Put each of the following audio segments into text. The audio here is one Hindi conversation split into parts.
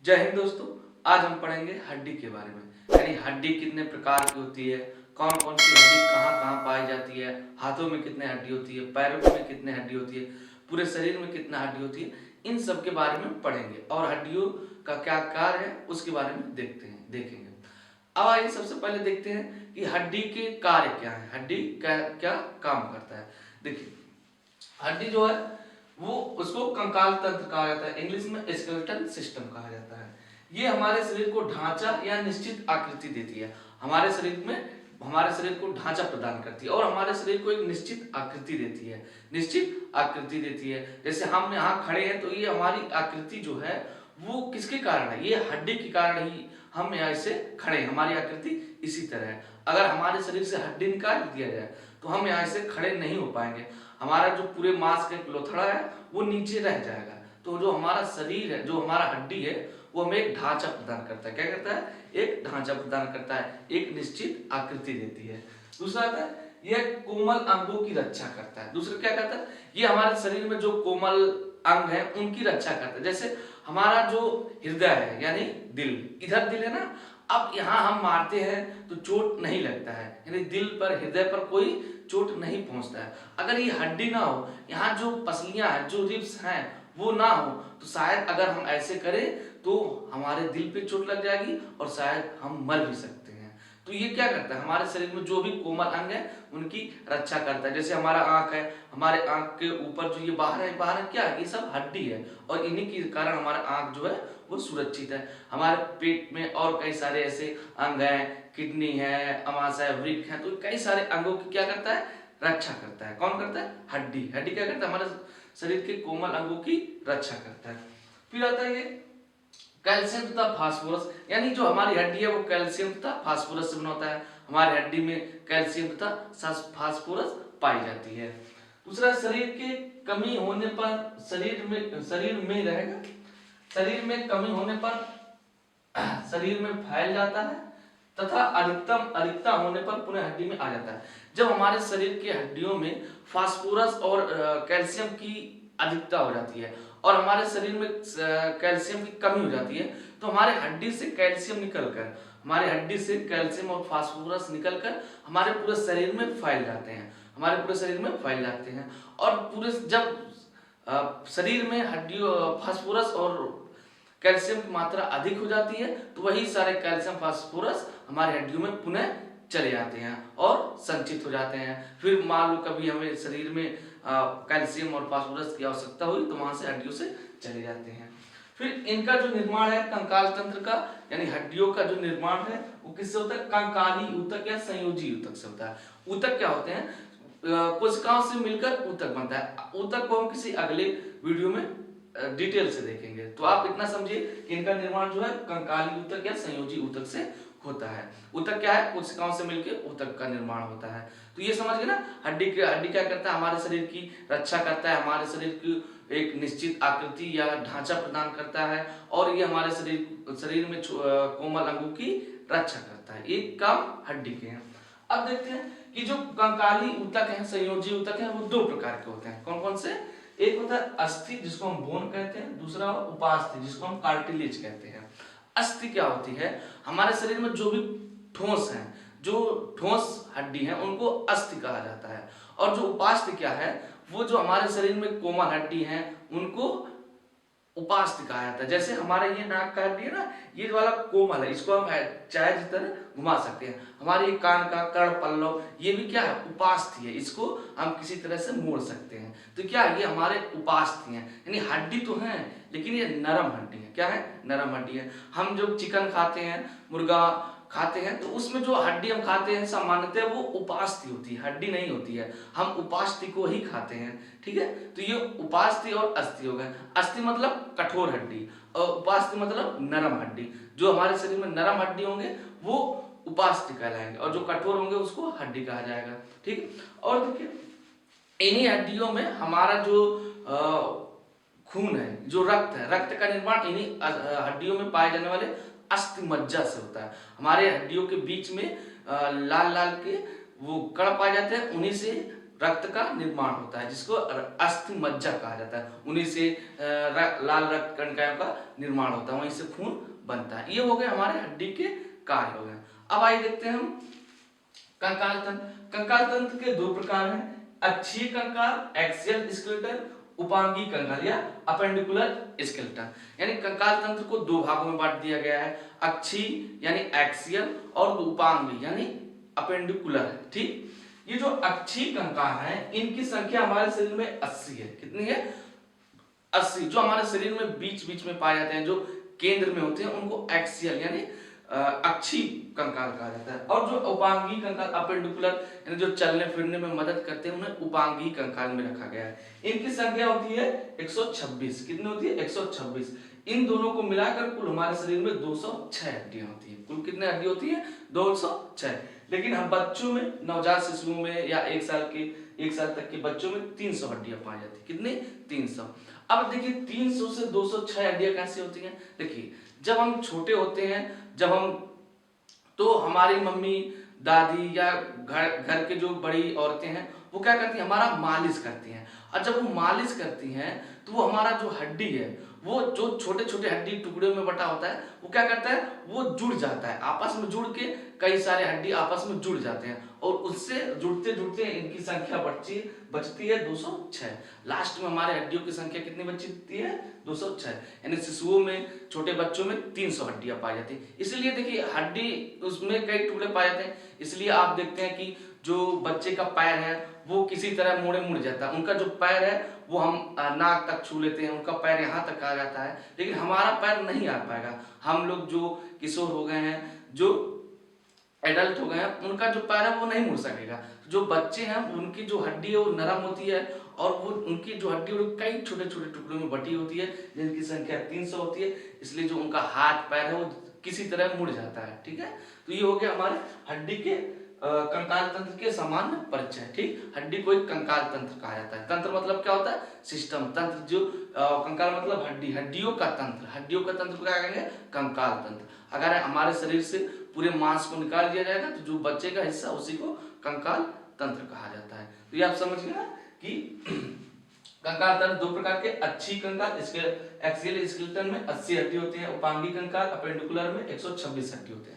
जय हिंद दोस्तों। आज हम पढ़ेंगे हड्डी के बारे में, यानी हड्डी कितने प्रकार की होती है, कौन कौन सी हड्डी कहाँ कहाँ पाई जाती है, हाथों में कितने हड्डी होती है, पैरों में कितने हड्डी होती है, पूरे शरीर में कितना हड्डी होती है, इन सब के बारे में पढ़ेंगे और हड्डियों का क्या कार्य है उसके बारे में देखेंगे। अब आइए सबसे पहले देखते हैं कि हड्डी के कार्य क्या है, हड्डी क्या काम करता है। देखिए, हड्डी जो है वो उसको कंकाल तंत्र कहा जाता है, इंग्लिश में स्केलेटल सिस्टम कहा जाता है। ये हमारे शरीर को ढांचा या निश्चित आकृति देती है, हमारे शरीर को ढांचा प्रदान करती है और हमारे शरीर को एक निश्चित आकृति देती है। जैसे हम यहाँ खड़े हैं तो ये हमारी आकृति जो है वो किसके कारण है, ये हड्डी के कारण ही हम यहाँ से खड़े हैं, हमारी आकृति इसी तरह है। अगर हमारे शरीर से हड्डी निकाल दिया जाए तो हम यहाँ से खड़े नहीं हो पाएंगे, हमारा जो पूरे मांस का लोथड़ा है वो नीचे रह जाएगा। तो जो हमारा शरीर है, जो हमारा हड्डी है, वो हमें एक ढांचा प्रदान करता है। क्या करता है? एक ढांचा प्रदान करता है, एक निश्चित आकृति देती है। दूसरा आता है यह कोमल अंगों की रक्षा करता है। दूसरा क्या करता है? ये हमारे शरीर में जो कोमल अंग है उनकी रक्षा करता है। जैसे हमारा जो हृदय है यानी दिल, इधर दिल है ना, अब यहाँ हम मारते हैं तो चोट नहीं लगता है, यानी दिल पर, हृदय पर कोई चोट नहीं पहुंचता है। अगर ये हड्डी ना हो, यहाँ जो पसलियां हैं, जो रिब्स हैं वो ना हो, तो शायद अगर हम ऐसे करें तो हमारे दिल पे चोट लग जाएगी और शायद हम मर भी सकते हैं। तो ये क्या करता है, हमारे शरीर में जो भी कोमल अंग है उनकी रक्षा करता है। जैसे हमारा आंख है, हमारे आंख के ऊपर जो ये बाहर है क्या है, ये सब हड्डी है और इन्हीं के कारण हमारा आंख जो है वो सुरक्षित है। हमारे पेट में और कई सारे ऐसे अंग हैं, किडनी है, अमाशय है, वृक्क है, तो कई सारे अंगों की क्या करता है, रक्षा करता है। कौन करता है? हड्डी क्या करता है, हमारे शरीर के कोमल अंगों की रक्षा करता है। फिर आता है ये कैल्शियम तथा फास्फोरस, यानी जो हमारी हड्डी है वो कैल्शियम तथा फास्फोरस से बना होता है। हमारी हड्डी में कैल्शियम तथा फास्फोरस पाई जाती है। दूसरा, शरीर के कमी होने पर शरीर में कमी होने पर शरीर में फैल जाता है तथा अधिकता होने पर पुनः हड्डी में आ जाता है। जब हमारे शरीर की हड्डियों में फास्फोरस और कैल्शियम की अधिकता हो जाती है और हमारे शरीर में कैल्शियम की कमी हो जाती है, तो हमारे हड्डी से कैल्शियम और फास्फोरस निकलकर हमारे पूरे शरीर में फैल जाते हैं और पूरे जब शरीर में हड्डियों फास्फोरस और कैल्शियम की मात्रा अधिक हो जाती है तो वही सारे कैल्शियम फास्फोरस हमारे हड्डियों में पुनः चले जाते हैं और संचित हो जाते हैं। फिर मान लो कभी हमें शरीर में कैल्शियम और फास्फोरस की आवश्यकता हुई तो वहां से हड्डियों से चले जाते हैं। फिर इनका जो निर्माण है कंकाल तंत्र का, यानी हड्डियों का जो निर्माण है वो किससे होता है? कंकाली ऊतक या संयोजी ऊतक से होता है। ऊतक क्या होते हैं? कोशिकाओं से मिलकर ऊतक बनता है। ऊतक को हम किसी अगले वीडियो में डिटेल से देखेंगे। तो आप इतना समझिए कि इनका निर्माण जो है कंकाली ऊतक या संयोजी ऊतक से होता है। ऊतक क्या है? कोशिकाओं से मिलकर ऊतक का निर्माण होता है। तो ये समझ गए ना, हड्डी क्या करता है? हमारे शरीर की रक्षा करता है, हमारे शरीर की एक निश्चित आकृति या ढांचा प्रदान करता है और ये हमारे शरीर में कोमल अंगों की रक्षा करता है। एक काम हड्डी के हैं। अब देखते हैं कि जो कंकाली ऊतक है, संयोजी ऊतक है, वो दो प्रकार के होते हैं। कौन कौन से? एक होता है अस्थि जिसको हम बोन कहते हैं, दूसरा उपास्थि जिसको हम कार्टिलेज कहते हैं। अस्थि क्या होती है? हमारे शरीर में जो भी ठोस है, जो ठोस हड्डी है उनको अस्थि कहा जाता है। और जो उपास्थि क्या है, वो जो हमारे शरीर में कोमल हड्डी है उनको उपास्थि कहा जाता है। जैसे हमारे ये नाक का हड्डी है ना, ये वाला कोमल है, इसको हम चाहे जिस तरह घुमा सकते हैं। हमारे कान का कर्ण पल्लव, ये भी क्या है? उपास्थि है, इसको हम किसी तरह से मोड़ सकते हैं। तो क्या ये हमारे उपास्थि हैं, यानी हड्डी तो है लेकिन ये नरम हड्डी है। क्या है? नरम हड्डी है। हम जब चिकन खाते हैं, मुर्गा खाते हैं, तो उसमें जो हड्डी हम खाते हैं सामान्यतः वो उपास्थि होती है, हड्डी नहीं होती है। हम उपास्थि को ही खाते हैं, ठीक है। तो ये उपास्थि और अस्थि हो गए। अस्थि मतलब कठोर हड्डी और उपास्थि मतलब नरम हड्डी। जो हमारे शरीर में नरम हड्डी होंगे वो उपास्थि कहलाएंगे और जो कठोर होंगे उसको हड्डी कहा जाएगा, ठीक। और देखिए, इन्हीं हड्डियों में हमारा जो खून है, जो रक्त का निर्माण इन्हीं हड्डियों में पाए जाने वाले अस्थि मज्जा से होता है। हमारे हड्डियों के बीच में लाल लाल के वो कण पाए जाते हैं, उन्हीं से रक्त का निर्माण होता है, जिसको अस्थि मज्जा कहा जाता है। उन्हीं से लाल रक्त कणिकाओं का निर्माण होता है, वहीं से खून बनता है। ये हो गए हमारे हड्डी के कार्य हो गए। अब आइए देखते हैं हम कंकाल तंत्र। कंकाल तंत्र के दो प्रकार हैं, अक्षीय कंकाल एक्सियल स्केलेटन, उपांगी कंकाल या अपेंडिकुलर स्केलेटन। यानी कंकाल तंत्र को दो भागों में बांट दिया गया है, अक्षीय यानी एक्सियल और उपांगी यानी अपेंडिकुलर। ठीक, ये जो अक्षीय कंकाल है इनकी संख्या हमारे शरीर में 80 है। कितनी है? 80। जो हमारे शरीर में बीच बीच में पाए जाते हैं, जो केंद्र में होते हैं, उनको एक्सियल यानी अक्षीय कंकाल कहा जाता है। और जो उपांगी कंकाल अपेंडिकुलर यानी जो चलने फिरने में मदद करते हैं, उन्हें उपांगी कंकाल में रखा गया है। इनकी संख्या होती है 126। कितनी होती है? 126। इन दोनों को मिलाकर कुल हमारे शरीर में 206 हड्डियां होती है। कुल कितने हड्डी होती है? 206। लेकिन हम बच्चों में, नवजात शिशुओं में या 1 साल तक के बच्चों में 300 हड्डियां पाई जाती है। कितनी? 300। अब देखिए 300 से 206 हड्डियां कैसे होती हैं? देखिए जब हम छोटे होते हैं, तो हमारी मम्मी दादी या घर के जो बड़ी औरतें हैं वो क्या करती हैं? हमारा मालिश करती हैं। और जब वो मालिश करती हैं तो वो हमारा जो हड्डी है, वो जो छोटे छोटे हड्डी टुकड़े में बटा होता है, वो क्या करता है? वो जुड़ जाता है, आपस में जुड़ के कई सारे हड्डी आपस में जुड़ जाते हैं और उससे जुड़ते जुड़ते इनकी संख्या बचती है 206। लास्ट में हमारे हड्डियों की संख्या कितनी बचती है? 206। यानी शिशुओं में, छोटे बच्चों में 300 हड्डियां पाई जाती है। इसलिए देखिए हड्डी उसमें कई टुकड़े पाए जाते हैं, इसलिए आप देखते हैं कि जो बच्चे का पैर है वो किसी तरह मुड़ जाता है। उनका जो पैर है वो हम नाक तक छू लेते हैं, उनका पैर यहाँ तक आ जाता है, लेकिन हमारा पैर नहीं आ पाएगा। हम लोग जो किशोर हो गए हैं, जो एडल्ट हो गए हैं, उनका जो पैर है वो नहीं मुड़ सकेगा। जो बच्चे हैं उनकी जो हड्डी है वो नरम होती है और वो उनकी जो हड्डी है वो कई छोटे छोटे टुकड़ों में बटी होती है, जिनकी संख्या 300 होती है। इसलिए जो उनका हाथ पैर है वो किसी तरह मुड़ जाता है। ठीक है, तो ये हो गया हमारे हड्डी के कंकाल तंत्र के सामान्य परिचय। ठीक, हड्डी को एक कंकाल तंत्र कहा जाता है। तंत्र मतलब क्या होता है? सिस्टम। तंत्र जो कंकाल मतलब हड्डी, हड्डियों का तंत्र। हड्डियों का तंत्र को क्या कहेंगे? कंकाल तंत्र। अगर हमारे शरीर से पूरे मांस को निकाल दिया जाएगा तो जो बचे का हिस्सा उसी को कंकाल तंत्र कहा जाता है। तो ये आप समझ गए कि कंकाल तंत्र दो प्रकार के, अक्षीय कंकाल एक्सियल स्केलेटन में 80 हड्डी होती है, उपांगी कंकाल अपेंडिकुलर में 126 हड्डी होते हैं।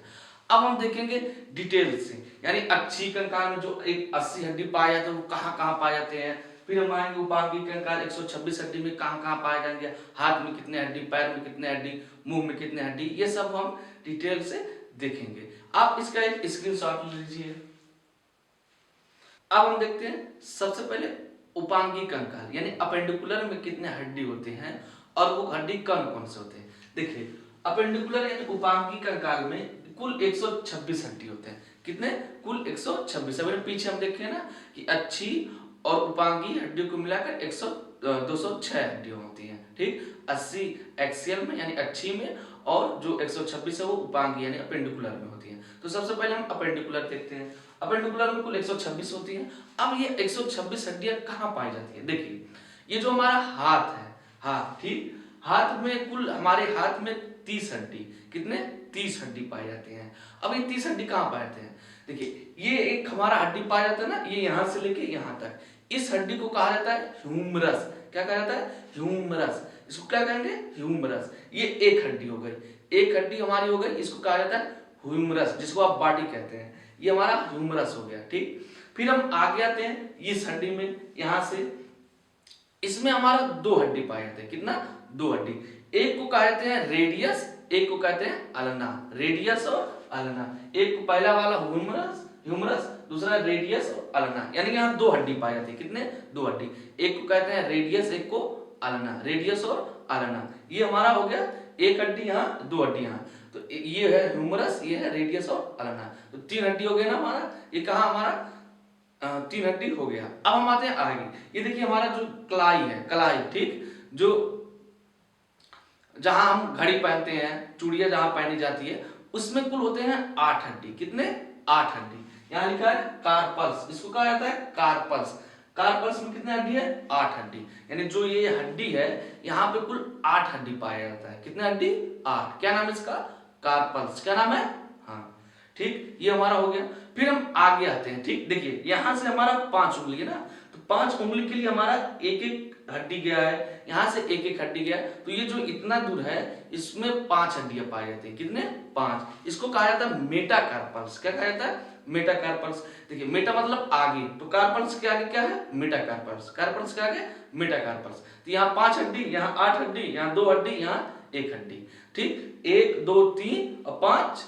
अब हम देखेंगे डिटेल से, यानी अक्षीय कंकाल में जो एक 80 हड्डी पाए जाते हैं वो कहाँ कहाँ पाए जाते हैं। फिर हम आएंगे उपांगी कंकाल 126 हड्डी में कहाँ कहाँ पाए जाएंगे, हाथ में कितने हड्डी, पैर में कितने हड्डी, मुंह में कितने हड्डी, ये सब हम डिटेल से देखेंगे। आप इसका एक स्क्रीनशॉट लीजिए। अब हम देखते हैं सबसे पहले उपांगी कंकाल यानी अपेंडिकुलर में कितने हड्डी होते हैं और वो हड्डी कौन कौन से होते हैं। देखिए अपेंडिकुलर यानी उपांगी कंकाल में कुल 126 हड्डी होते हैं। कितने? कुल 126। अगर पीछे हम देखें ना कि अक्षीय और उपांगी हड्डियों को मिलाकर 206 हड्डियां होती हैं। ठीक, 80 एक्सियल में यानी अक्षीय में और जो 126 है वो उपांगी यानी अपेंडिकुलर में होती है। तो सबसे पहले हम अपेंडिकुलर देखते हैं। अपेंडिकुलर में कुल 126 होती है। अब ये 126 हड्डियां कहाँ पाई जाती है? देखिए ये जो हमारा हाथ है, हाथ, ठीक, हाथ में कुल हमारे हाथ में 30 हड्डी, कितने? 30 हड्डी पाए जाते हैं। अब ये 30 हड्डी कहाँ पाए जाते हैं? देखिए ये एक हमारा हड्डी पाया जाता है ना, ये यहाँ से लेके यहाँ तक, इस हड्डी को कहा जाता है ह्यूमरस। क्या कहा जाता है? ह्यूमरस। इसको क्या कहेंगे? ह्यूमरस। ये एक हड्डी हो गई, एक हड्डी हमारी हो गई, इसको कहा जाता है ह्यूमरस, जिसको आप बॉडी कहते हैं। ये हमारा ह्यूमरस हो गया। ठीक, फिर हम आगे आते हैं इस हड्डी में, यहां से इसमें हमारा 2 हड्डी पाए जाते हैं। कितना? 2 हड्डी। एक को कहते हैं रेडियस, एक को कहते हैं अल्ना। रेडियस और अल्ना, एक को पहला वाला ह्यूमरस, दूसरा रेडियस और अल्ना, यानी यहाँ 2 हड्डी पाए जाती है। कितने? 2 हड्डी। एक को कहते हैं रेडियस, एक को अल्ना। रेडियस और अल्ना, ये हमारा हो गया एक हड्डी यहाँ, 2 हड्डी यहाँ। तो ये है ह्यूमरस, ये है रेडियस और अल्ना। तो 3 हड्डी हो गया ना हमारा। ये कहा हमारा 3 हड्डी हो गया। अब हम आते हैं आगे। ये देखिए हमारा जो कलाई है, कलाई, ठीक, जो जहां हम घड़ी पहनते हैं, चूड़ियां जहां पहनी जाती है, उसमें कुल होते हैं 8 हड्डी। कितने? 8 हड्डी। यहाँ लिखा है कार्पल्स, इसको कहा जाता है कार्पल्स। कार्पल्स में कितने हड्डी है? 8 हड्डी। यानी जो ये हड्डी है यहाँ पे कुल 8 हड्डी पाया जाता है। कितने हड्डी? 8। क्या नाम है इसका? कार्पल्स। क्या नाम है? हाँ, ठीक, ये हमारा हो गया। फिर हम आगे आते हैं। ठीक, देखिए यहाँ से हमारा 5 उंगली है ना, तो 5 उंगली के लिए हमारा एक एक हड्डी गया है, यहाँ से एक एक हड्डी गया है, तो ये जो इतना दूर है इसमें 5 हड्डियां पाई जाती है। कितने? 5। इसको कहा जाता है मेटाकार्पल्स। क्या कहा जाता है? मेटाकार्पल्स। देखिए मेटा मतलब आगे, तो कार्पल्स के आगे क्या है? मेटाकार्पल्स। कार्पल्स के आगे मेटाकार्पल्स। तो यहाँ 5 हड्डी, यहाँ 8 हड्डी, यहाँ 2 हड्डी, यहाँ 1 हड्डी। ठीक, 1 2 3 और 5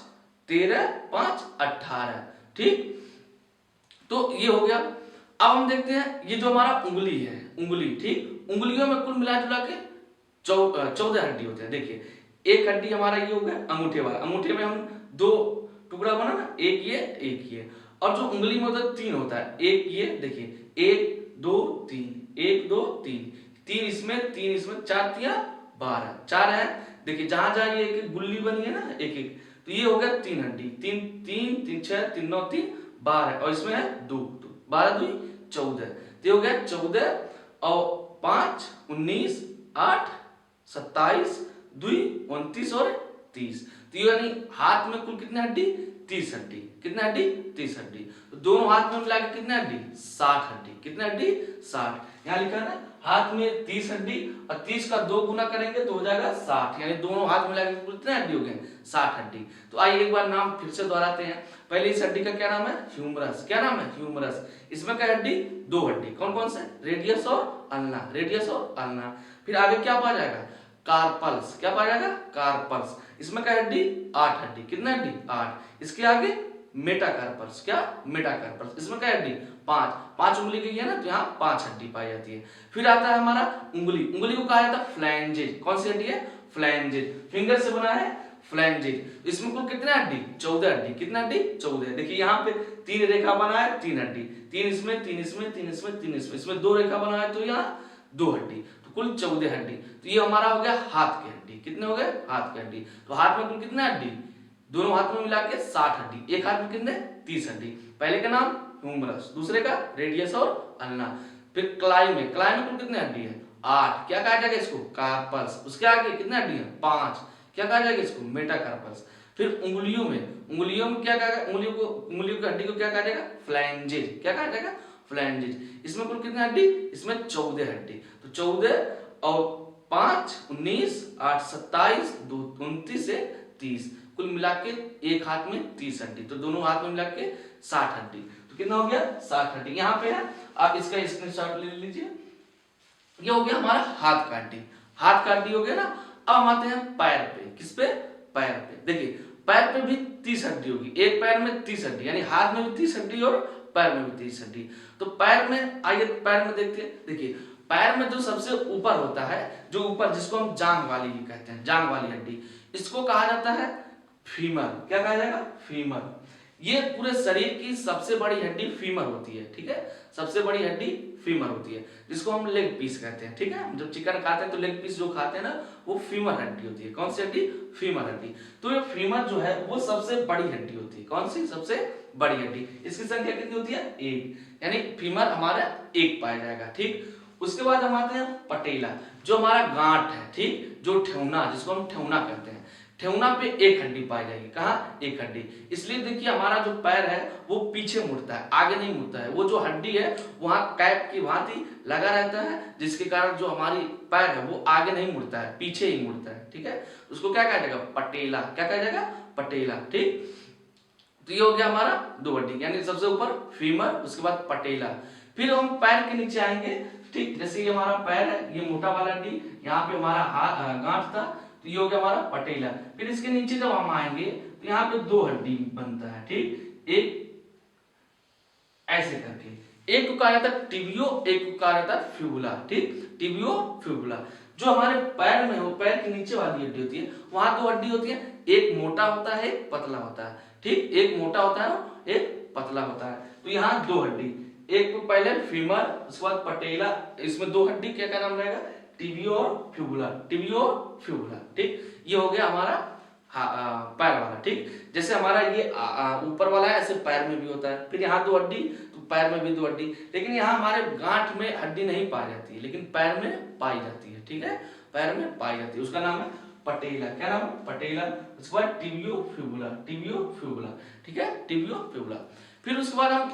13 5 18। ठीक, तो ये हो गया। अब हम देखते हैं ये जो हमारा उंगली है, उंगली, ठीक, उंगलियों में कुल मिला जुला के 14 हड्डी होते हैं। देखिए एक हड्डी हमारा ये हो गया अंगूठे वाला, अंगूठे में हम 2 टुकड़ा बना ना, एक ये, और जो उंगली में होता है 3 होता है, एक ये, देखिए 1 2 3, 1 2 3, 3 इसमें 4 3 12, 4 है। देखिए जहां जहां ये एक गुल्ली बनी है ना, एक एक, तो ये हो गया 3 हड्डी, 3 3 3 6 3 9 3 12, और इसमें है 2, 12 2 14, तो हो गया 14 और 5 19 8 27 2 29 और 30। तो यानी हाथ में कुल कितने हड्डी? 30 हड्डी। कितने हड्डी? 30 हड्डी। तो दोनों हाथ में मिला के कितने हड्डी? 60 हड्डी। कितने हड्डी? 60। यहाँ लिखा है ना, हाथ में 30 हड्डी और 30 का 2 गुना करेंगे तो हो जाएगा 60, यानी दोनों हाथ मिला के कितने हड्डी हो गए? 60 हड्डी। तो आइए एक बार नाम फिर से दोहराते हैं। पहले इस हड्डी का क्या नाम है? ह्यूमरस। क्या नाम है? ह्यूमरस। इसमें क्या हड्डी? 2 हड्डी। कौन कौन से? रेडियस और अल्ना, रेडियस और अल्ना। फिर आगे क्या पाया जाएगा? कार्पल्स। क्या पाया जाएगा? कार्पल्स। इसमें क्या हड्डी? 8 हड्डी। कितने हड्डी? 8। इसके आगे मेटाकार्पल्स। क्या? मेटाकार्पल्स। इसमें क्या हड्डी? 5। 5 उंगली की है ना, तो यहाँ 5 हड्डी पाई जाती है। फिर आता है हमारा उंगली। उंगली को कहा जाता है फ्लैंजेज। कौन सी हड्डी है? फ्लैंजेज। फिंगर से बना है फ्लैंजेज। इसमें कुल कितने हड्डी? 14 हड्डी। कितने हड्डी? 14। देखिए यहाँ पे 3 रेखा बना है, 3 हड्डी, 3 इसमें 3 इसमें 3 इसमें 3 इसमें 2 रेखा बना है, तो यहाँ 2 हड्डी, तो कुल 14 हड्डी। तो ये हमारा हो गया हाथ की हड्डी। कितने हो गए? हाथ की हड्डी। तो हाथ में कुल कितने हड्डी? दोनों हाथ में मिला के 60 हड्डी। एक हाथ में कितने? 30 हड्डी। पहले का नाम ह्यूमरस, दूसरे का रेडियस और अल्ना। फिर क्लाई में कुल कितने हड्डी है? 8। क्या कहा जाएगा इसको? कार्पल्स। उसके आगे कितने हड्डी है? 5। क्या कहा जाएगा इसको? मेटाकार्पल्स। फिर उंगलियों में क्या कहा जाएगा? उंगलियों की हड्डी को क्या कहा जाएगा? फ्लैंजेज। क्या कहा जाएगा? फ्लैंजेज। इसमें कुल कितने हड्डी? इसमें 14 हड्डी। तो 14 और 5 19 8 27 2 29 से 30, कुल मिला के एक हाथ में 30 हड्डी, तो दोनों हाथ में मिला के 60 हड्डी। तो कितना हो गया? 60 हड्डी। यहाँ पे है, आप इसका स्क्रीनशॉट ले लीजिए। ये हो गया हमारा हाथ का हड्डी। हाथ का हड्डी हो गया ना। अब हम आते हैं पैर पे। किस पे? पैर पे। देखिए पैर पे भी 30 हड्डी होगी। एक पैर में 30 हड्डी, यानी हाथ में भी 30 हड्डी और पैर में भी 30 हड्डी। तो पैर में, आइए पैर में देखते हैं। देखिए पैर में जो सबसे ऊपर होता है, जो ऊपर, जिसको हम जांग वाली कहते हैं, जांग वाली हड्डी, इसको कहा जाता है फीमर। क्या कहा जाएगा? फीमर। ये पूरे शरीर की सबसे बड़ी हड्डी फीमर होती है। ठीक है, सबसे बड़ी हड्डी फीमर होती है, जिसको हम लेग पीस कहते हैं। ठीक है, जब चिकन खाते हैं तो लेग पीस जो खाते हैं ना, वो फीमर हड्डी होती है। कौन सी हड्डी? फीमर हड्डी। तो ये फीमर जो है वो सबसे बड़ी हड्डी होती है। कौन सी? सबसे बड़ी हड्डी। इसकी संख्या कितनी होती है? 1, यानी फीमर हमारा 1 पाया जाएगा। ठीक, उसके बाद हम आते हैं पटेला, जो हमारा गांठ है। ठीक, जो ठेहुना, जिसको हम ठेहुना कहते हैं, ठेहुना पे 1 हड्डी पाई जाएगी। कहाँ? 1 हड्डी। इसलिए देखिए हमारा जो पैर है वो पीछे मुड़ता है, आगे नहीं मुड़ता है। वो जो हड्डी है वहां कैप की भांति लगा रहता है, जिसके कारण जो हमारी पैर है वो आगे नहीं मुड़ता है, पीछे ही मुड़ता है। ठीक है, उसको क्या कहा जाएगा? पटेला। क्या कहा जाएगा? पटेला। ठीक, तो ये हो गया हमारा 2 हड्डी, यानी सबसे ऊपर फीमर, उसके बाद पटेला। फिर हम पैर के नीचे आएंगे। ठीक, जैसे ये हमारा पैर है, ये मोटा वाला हड्डी, यहाँ पे हमारा गांठ था, तो ये हो गया हमारा पटेला। फिर इसके नीचे जब हम आएंगे तो यहाँ पे 2 हड्डी बनता है। ठीक, एक ऐसे करके, एक को कहा जाता है टिबियो, एक को कहा जाता है फ्यूबुला। ठीक, टिबियो फ्यूबुला। जो हमारे पैर में हो, पैर के नीचे वाली हड्डी होती है, वहां 2 हड्डी होती है, एक मोटा होता है, एक पतला होता है। ठीक, एक मोटा होता है, एक पतला होता है। तो यहाँ 2 हड्डी, एक को पहले फीमर, उसके बाद पटेला, इसमें 2 हड्डी, क्या नाम रहेगा? टिबियो और फ्यूबुला। टिबियो और फ्यूबुला। ठीक, ये हो गया हमारा पैर वाला। ठीक, जैसे हमारा ये ऊपर वाला है, ऐसे पैर में भी होता है। फिर यहाँ 2 हड्डी, तो पैर में भी 2 हड्डी, लेकिन यहाँ हमारे गांठ में हड्डी नहीं पाई जाती है, लेकिन पैर में पाई जाती है। ठीक है, पैर में पाई जाती है, उसका नाम है पटेला, क्या नाम है, पटेला। उसके बाद टिबियो फ्यूबुला, टिबियो फ्यूबुला, ठीक है, टिबियो फ्यूबुला। फिर उसके बाद हम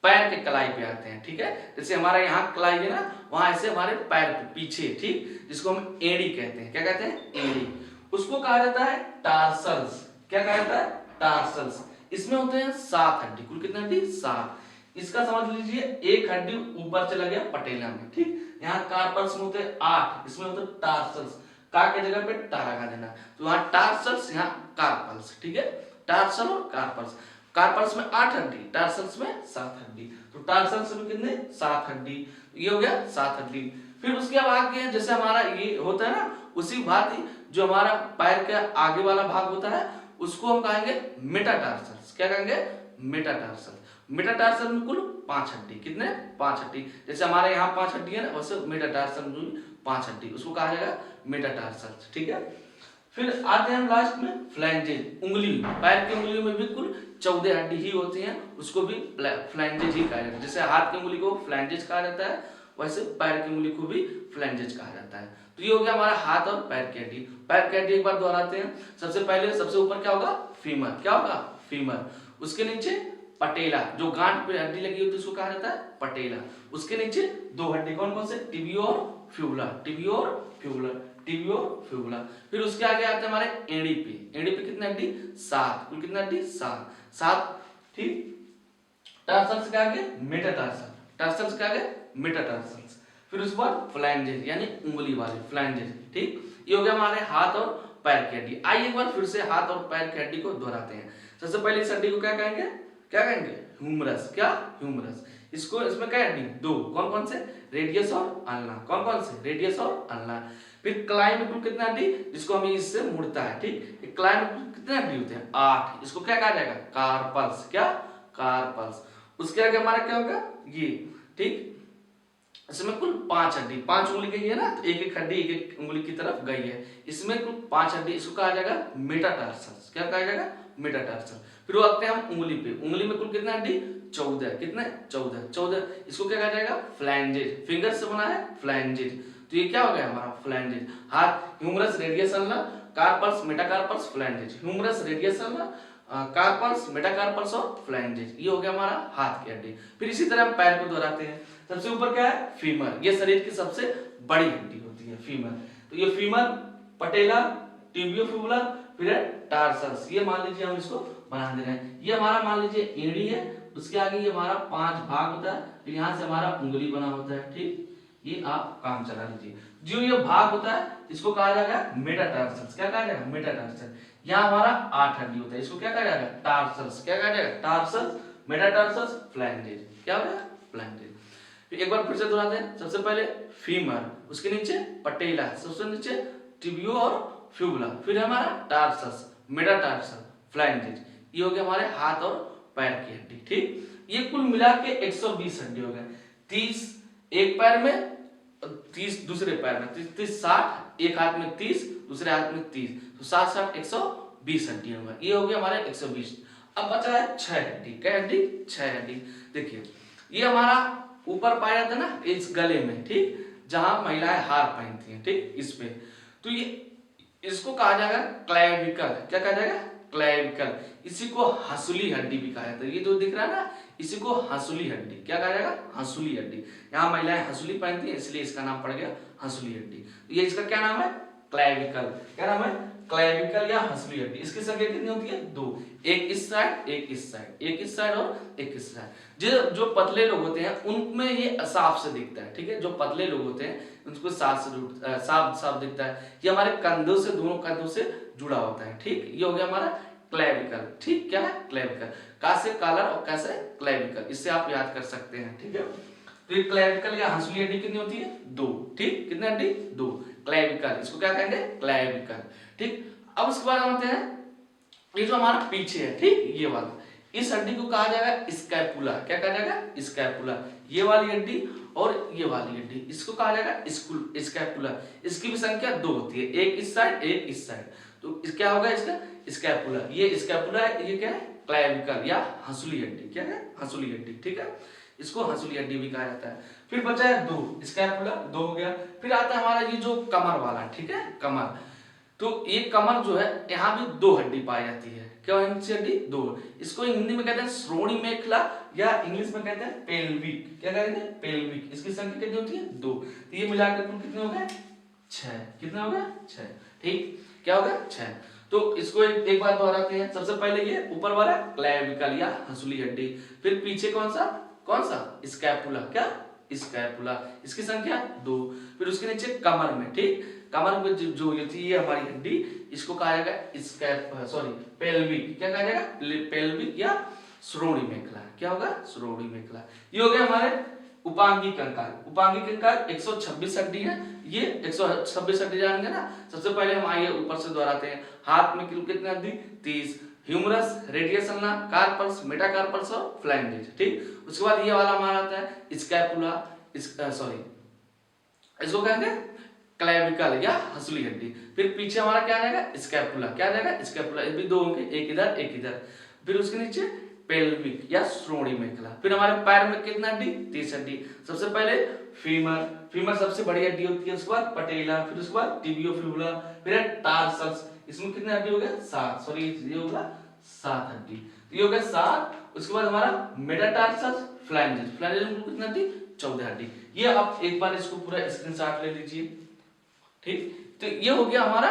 पैर के कलाई पे आते हैं, ठीक है। जैसे हमारा यहाँ कलाई है ना, वहां ऐसे हमारे पैर पे पीछे, ठीक, जिसको हम एड़ी कहते हैं, क्या कहते हैं, एड़ी। उसको कहा जाता है टार्सल्स, क्या कहा जाता है, टार्सल्स। इसमें होते हैं 7 हड्डी, कुल कितनी हड्डी, 7। इसका समझ लीजिए एक हड्डी ऊपर चला गया पटेला में, ठीक। यहाँ कार्पल्स में होते हैं 8, इसमें होते हैं टार्सल्स, का के जगह पे टा लगा देना, तो यहाँ टार्सल्स, यहाँ कार्पल्स, ठीक है, टार्सल और कार्पल्स। कार्पल्स में 8 हड्डी, टार्सल्स में 7 हड्डी, तो टार्सल्स में कितने, 7 हड्डी, ये हो गया 7 हड्डी। फिर उसके बाद आगे जैसे हमारा ये होता है ना, उसी भांति जो हमारा पैर के आगे वाला भाग होता है उसको हम कहेंगे मेटाटार्सल्स, क्या कहेंगे, मेटाटार्सल। मेटाटार्सल में कुल 5 हड्डी, कितने, 5 हड्डी। जैसे हमारे यहाँ 5 हड्डी है ना, वैसे मेटाटार्सल में 5 हड्डी, उसको कहा जाएगा मेटाटार्सल, ठीक है। फिर आते हैं हम लास्ट में फ्लैंजेज, उंगली, पैर की उंगलियों में भी कुल 14 हड्डी ही होती हैं, उसको भी फ्लैंजेज ही कहा जाता है। जैसे हाथ की उंगली को फ्लैंजेज कहा जाता है, वैसे पैर की उंगली को भी फ्लैंजेज कहा जाता है। तो ये हो गया हमारा हाथ और पैर की हड्डी। पैर की हड्डी एक बार दोहराते हैं। सबसे पहले सबसे ऊपर क्या होगा, फीमर, क्या होगा, फीमर। उसके नीचे पटेला, जो गांठ पे हड्डी लगी होती है उसको कहा जाता है पटेला। उसके नीचे 2 हड्डी, कौन कौन से, टिबियो और फ्यूबुला, टिबियो और फ्यूबुला, टिबियो फ्यूबुला। फिर उसके आगे आते हैं हमारे एड़ी पे, एड़ी पे कितने हड्डी, 7, कुल कितने हड्डी, 7, ठीक। टार्सल्स के आगे मेटाटार्सल, टार्सल्स के आगे मेटाटार्सल्स। फिर उसके बाद फ्लैंजेस, यानी उंगली वाले फ्लैंजेस, ठीक। ये हो गया हमारे हाथ और पैर की हड्डी। आइए एक बार फिर से हाथ और पैर की हड्डी को दोहराते हैं। सबसे पहले इस हड्डी को क्या कहेंगे, क्या कहेंगे, ह्यूमरस, क्या, ह्यूमरस। इसको, इसमें क्या हड्डी, 2, कौन कौन से, रेडियस और अल्ना, कौन कौन से, रेडियस और अल्ना। फिर कलाई में कुल कितना हड्डी, जिसको हम इससे मुड़ता है, ठीक। कलाई में कुल कितने हड्डी होते हैं, 8, इसको क्या कहा जाएगा, कार्पल्स, क्या, कार्पल्स। उसके आगे हमारा क्या होगा, ये, ठीक। इसमें कुल 5 हड्डी, 5 उंगली गई है ना, तो एक एक हड्डी एक एक उंगली की तरफ गई है, इसमें कुल 5 हड्डी, इसको कहा जाएगा मेटाटार्सल्स, क्या कहा जाएगा, मेटाटार्सल। फिर वो आते हैं हम उंगली पे, उंगली में कुल कितने हड्डी, 14, कितने, 14, इसको क्या कहा जाएगा, फ्लैंजेज, फिंगर से बना है फ्लैंजेज। तो ये क्या हो गया हमारा, फ्लैंजेज। हाथ, humerus, radius, ulna, carpals, metacarpals, phalanges, humerus, radius, ulna, carpals, metacarpals और फ्लैंजेज। ये हो गया हमारा हाथ की हड्डी। फिर इसी तरह हम पैर को दोहराते हैं। सबसे ऊपर क्या है, फीमर, ये शरीर की सबसे बड़ी हड्डी होती है, फीमर। तो ये फीमर, पटेला, टिबियो फ्यूबुला, फिर है टार्सल्स। ये मान लीजिए हम इसको बना दे रहे हैं। ये हमारा मान लीजिए एड़ी है, उसके आगे ये हमारा 5 भाग होता है, फिर यहाँ से हमारा उंगली बना होता है, ठीक। ये आप काम चला लीजिए। जो ये भाग होता है इसको कहा जाएगा मेटाटार्सल्स, क्या कहा जाएगा, मेटाटार्सल। यहाँ हमारा 8 हड्डी होता है, इसको क्या कहा जाएगा, टार्सल्स, क्या कहा जाएगा, टार्सल्स, मेटाटार्सल्स, फ्लैंजेज, क्या हो गया, फ्लैंजेज। एक बार फिर से दोहराते हैं। सबसे पहले फीमर, उसके नीचे पटेला, सबसे नीचे टिबियो और फ्यूबुला, फिर हमारा टार्सस, मेटाटार्सल, फ्लैंजेज। ये हो गया हमारे हाथ और पैर की हड्डी, ठीक। ये कुल मिला के 120 हड्डी हो गए। 30 एक पैर में, 30 दूसरे पैर में, 30 60, एक हाथ में 30, दूसरे हाथ में 30, तो 7 7 120 हड्डी होगा। ये हो गया हमारे 120। अब बचा है 6 हड्डी, क्या हड्डी, 6 हड्डी। देखिए ये हमारा ऊपर पाया जाता है ना, इस गले में, ठीक, जहां महिलाएं हार पहनती हैं, ठीक, इस पे। तो ये इसको कहा जाएगा क्लेविकल, क्या कहा जाएगा, क्लेविकल। इसी को हंसुली हड्डी भी कहा जाता है। ये जो दिख रहा है ना, इसी को हंसुली हड्डी, क्या कहा जाएगा, हंसुली हड्डी। यहाँ महिलाएं हंसुली पहनती हैं, इसलिए इसका नाम पड़ गया हंसुली हड्डी। तो ये इसका क्या नाम है, क्लेविकल, क्या नाम है, क्लेविकल या हंसुली हड्डी। इसकी संख्या कितनी होती है, 2, एक इस साइड, एक इस साइड, एक इस साइड और एक इस साइड। जो पतले लोग होते हैं उनमें ये साफ से दिखता है, ठीक है। जो पतले लोग होते हैं उनको साफ दिखता है। ये हमारे कंधों से, दोनों कंधों से जुड़ा होता है, ठीक। ये हो गया हमारा क्लेविकल, ठीक, क्या है, क्लेविकल। कैसे कॉलर और कैसे क्लेविकल, इससे आप याद कर सकते हैं, ठीक है। तो ये क्लेविकल या हंसुली हड्डी कितनी होती है, 2, ठीक, कितनी हड्डी, 2, क्लेविकल, इसको क्या कहेंगे, क्लेविकल, ठीक। अब उसके बाद आते हैं ये जो हमारा पीछे है, ठीक, ये वाला, इस हड्डी को कहा जाएगा स्कैपुला, क्या कहा जाएगा, स्कैपुला। ये वाली हड्डी और ये वाली हड्डी, इसको कहा जाएगा स्कैपुला। इसकी भी संख्या 2 होती है, एक इस साइड, एक इस साइड। तो क्या होगा इसका, स्कैपुला। ये स्कैपुला है, ये क्या है, क्लेविकल या हंसुली हड्डी, क्या है, हंसुली हड्डी, ठीक है। इसको हंसुली हड्डी भी कहा जाता है। फिर बचा है 2, स्कैपुला 2 हो गया। फिर आता है हमारा ये जो कमर वाला, ठीक है, कमर। तो ये कमर जो है यहाँ भी दो हड्डी पाई जाती है। क्या कौन सी हड्डी? दो। इसको हिंदी में कहते हैं श्रोणि मेखला या इंग्लिश में कहते हैं पेल्विक। क्या कहते हैं? पेल्विक। इसकी संख्या कितनी होती है? दो। तो ये मिलाकर कुल कितने हो गए? 6। कितने हो गए? 6। ठीक, क्या हो गया? 6। तो इसको एक बार दोहराते हैं। सबसे पहले ये ऊपर वाला क्लेविकल या हंसुली हड्डी, फिर पीछे कौन सा स्कैपुला। क्या? स्कैपुला। इसकी संख्या 2। फिर उसके नीचे कमर में, ठीक, कमर में जो ये थी ये हमारी हड्डी, इसको कहा जाएगा पेल्विक। क्या कहा जाएगा? पेल्विक या श्रोणि मेखला। क्या होगा? श्रोणि मेखला। ये हो गया हमारे उपांगी कंकाल। उपांगी कंकाल 126 हड्डी है। ये 126 हड्डी जानेंगे ना। सबसे पहले हम आइए ऊपर से दोहराते हैं। हाथ में कितने हड्डी? 30। Humerus, radius ulna, carpals, metacarpals और फ्लैंजेस। ठीक, उसके बाद ये वाला हमारा आता है स्कैपुला, इसको कहेंगे क्लेविकल या हंसुली हड्डी। फिर पीछे हमारा क्या आएगा? स्कैपुला। क्या आ जाएगा? स्कैपुला। ये भी दो होंगे, एक इधर एक इधर। फिर उसके नीचे पेल्विक या श्रोणि मेखला। फिर हमारे पैर में कितना हड्डी? 30 हड्डी। सबसे पहले फीमर सबसे बड़ी हड्डी होती है। उसके बाद पटेला, फिर उसके बाद टिबियोफिबुला, फिर टार्सस। इसमें कितने हड्डी हो गया? 7। ये होगा 7 हड्डी। ये हो गया 7। उसके बाद हमारा मेटाटार्सस, फ्लैंजेस में कितनी हड्डी? 14 हड्डी। ये आप एक बार इसको पूरा स्क्रीनशॉट ले लीजिए। ठीक, तो ये हो गया हमारा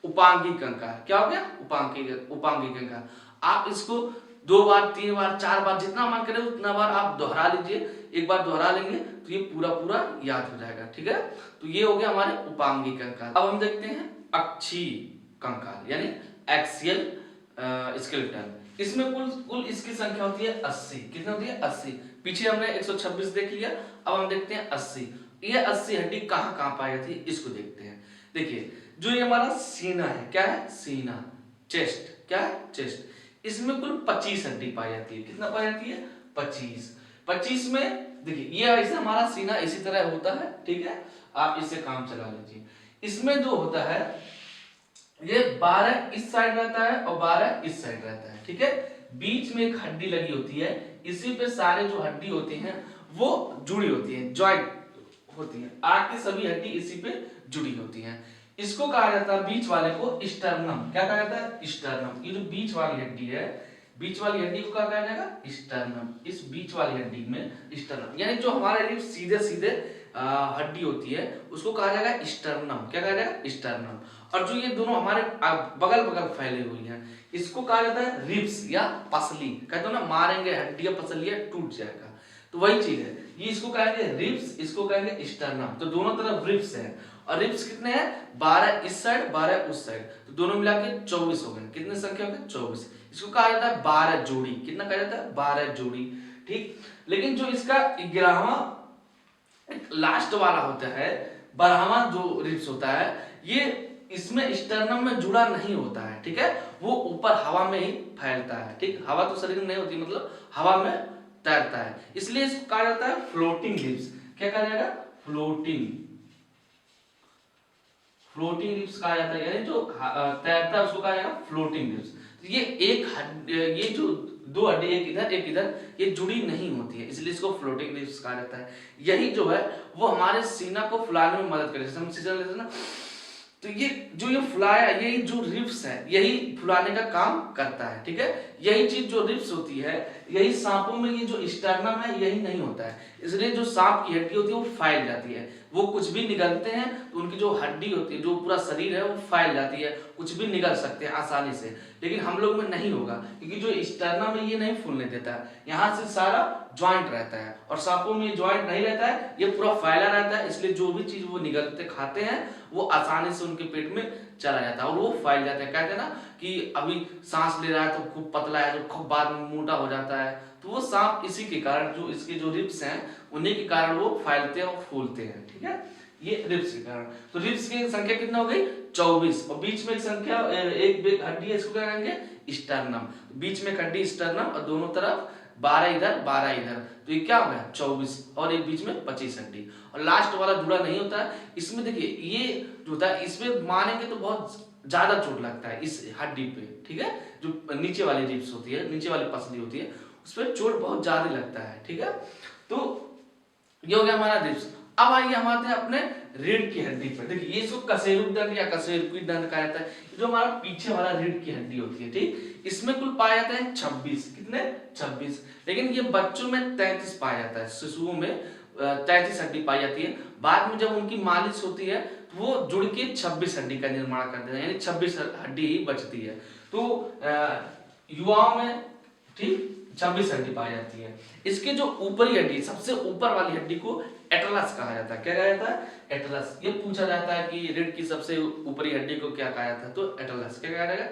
उपांगी कंकाल। क्या हो गया? उपांगी कंकाल। आप इसको 2 बार 3 बार 4 बार जितना मन करे उतना बार आप दोहरा लीजिए। एक बार दोहरा लेंगे तो ये पूरा याद हो जाएगा। ठीक है, तो ये हो गया हमारे उपांगी कंकाल। अब हम देखते हैं अक्षीय कंकाल यानी एक्सियल स्केलेटन। इसमें कुल इसकी संख्या होती है 80। कितनी होती है? 80। पीछे हमने 126 देख लिया, अब हम देखते हैं 80। ये 80 हड्डी कहाँ पाई जाती है इसको देखते हैं। देखिए, जो ये हमारा सीना है, क्या है? सीना, चेस्ट। क्या है? चेस्ट। इसमें कुल 25 हड्डी पाई जाती है। कितना पाई जाती है? 25 में देखिए, ये ऐसे हमारा सीना इसी तरह होता है। ठीक है, आप इससे काम चला लीजिए। इसमें जो होता है ये 12 इस साइड रहता है और 12 इस साइड रहता है। ठीक है, बीच में एक हड्डी लगी होती है, इसी पे सारे जो हड्डी होती हैं वो जुड़ी होती है, जॉइंट होती है। आग की सभी हड्डी इसी पे जुड़ी होती हैं। इसको कहा जाता है बीच वाले को स्टर्नम। क्या कहा जाता है? स्टर्नम। ये जो बीच वाली हड्डी है, बीच वाली हड्डी को क्या कहा जाएगा? स्टर्नम। इस बीच वाली हड्डी में स्टर्नम, यानी जो हमारे लिए सीधे हड्डी होती है उसको कहा जाएगा स्टर्नम। क्या कहा जाएगा? स्टर्नम। और जो ये दोनों हमारे बगल फैले हुई हैं इसको कहा जाता है रिब्स या पसली। कहते हो ना, मारेंगे हड्डियां पसलियां टूट जाएगा, तो वही चीज है। ये इसको कहेंगे रिब्स, इसको कहेंगे स्टर्नम। तो दोनों तरफ रिब्स है, और रिब्स कितने हैं? 12 इस साइड 12 उस साइड, तो दोनों मिला के 24 हो गए। कितने संख्या हो गए? 24। इसको कहा जाता है 12 जोड़ी। कितना कहा जाता है? 12 जोड़ी। ठीक, लेकिन जो इसका 11वां लास्ट वाला होता है, 12वां जो रिब्स होता है, ये इसमें स्टर्नम में जुड़ा नहीं होता है। ठीक है, वो ऊपर हवा में ही फैलता है। ठीक, हवा तो शरीर में नहीं होती, मतलब हवा में तैरता है, इसलिए इसको कहा जाता है फ्लोटिंग रिब्स। क्या कहा जाएगा? फ्लोटिंग रिब्स कहा जाता है, यानी जो तैरता है उसको कहा जाएगा फ्लोटिंग रिब्स। ये जो 2 हड्डी एक इधर ये जुड़ी नहीं होती है, इसलिए इसको फ्लोटिंग रिब्स कहा जाता है। यही जो है वो हमारे सीना को फुलाने में मदद करे। हम सीजन लेते हैं ना, तो ये फुलाया, यही जो रिब्स है यही फुलाने का काम करता है। ठीक है, यही चीज जो रिब्स होती है, यही सांपों में ये जो स्टर्नम है यही नहीं होता है, इसलिए जो सांप की हड्डी होती है वो फैल जाती है। वो कुछ भी निगलते हैं तो उनकी जो हड्डी होती है, जो पूरा शरीर है वो फैल जाती है, कुछ भी निगल सकते हैं आसानी से। लेकिन हम लोग में नहीं होगा, क्योंकि जो स्टर्नम है ये नहीं फूलने देता है, यहाँ से सारा ज्वाइंट रहता है, और सांपों में ज्वाइंट नहीं रहता है, ये पूरा फैला रहता है। इसलिए जो भी चीज वो निगलते खाते हैं वो आसानी से उनके पेट में चला जाता है और वो फैल जाता है। कहते हैं ना कि अभी सांस ले रहा है तो खूब पतला है, तो खूब बाद में मोटा हो जाता है, तो वो सांप इसी के कारण, जो इसके जो रिब्स हैं उन्हीं के कारण वो फैलते हैं और फूलते हैं। ठीक है, ये रिब्स के कारण। तो रिब्स की संख्या कितना हो गई? 24। और बीच में एक संख्या एक हड्डी है, इसको क्या कहेंगे? स्टर्नम। बीच में एक हड्डी स्टर्नम और दोनों तरफ 12 इधर 12 इधर, तो ये क्या हो गया? 24। और एक बीच में 25 हड्डी, और लास्ट वाला जुड़ा नहीं होता है। इसमें देखिए ये जो होता है, इसमें मारेंगे तो बहुत ज्यादा चोट लगता है इस हड्डी पे। ठीक है, जो नीचे वाली रिब्स होती है, नीचे वाली पसली होती है, उस पर चोट बहुत ज्यादा लगता है। ठीक है, तो ये हो गया हमारा रिब्स। अब आइए हम आते हैं अपने रीढ़ की हड्डी पर। देखिए ये इसको कशेरुक दंड या कशेरुकी दंड कहा जाता है। जो हमारा पीछे वाला रीढ़ की हड्डी होती है, ठीक, इसमें कुल पाया जाता है 26। कितने? 26। लेकिन ये बच्चों में 33 पाया जाता है। शिशुओं में 33 हड्डी पाई जाती है। बाद में जब उनकी मालिश होती है तो वो जुड़ के 26 हड्डी का निर्माण कर देते हैं, यानी 26 हड्डी ही बचती है। तो युवाओं में, ठीक, 26 हड्डी पाई जाती है। इसके जो ऊपरी हड्डी, सबसे ऊपर वाली हड्डी को एटलस कहा जाता है। क्या कहा जाता है? एटलस। ये पूछा जाता है कि रीढ़ की सबसे ऊपरी हड्डी को क्या कहा जाता है, तो एटलस। क्या कहा जाएगा?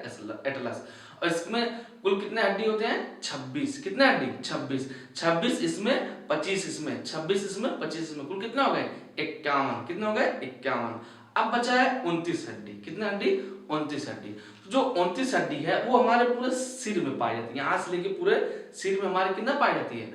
एटलस। और इसमें कुल कितने हड्डी होते हैं? 26। कितने हड्डी? 26। 26 इसमें, 25 इसमें, 26 इसमें, 25 इसमें, कुल कितना हो गए? 51। कितने हो गए? 51। अब बचा है 29 हड्डी। कितने हड्डी? 29 हड्डी। जो 29 हड्डी है वो हमारे पूरे सिर में पाई जाती है। यहाँ से लेके पूरे सिर में हमारे कितना पाई जाती है?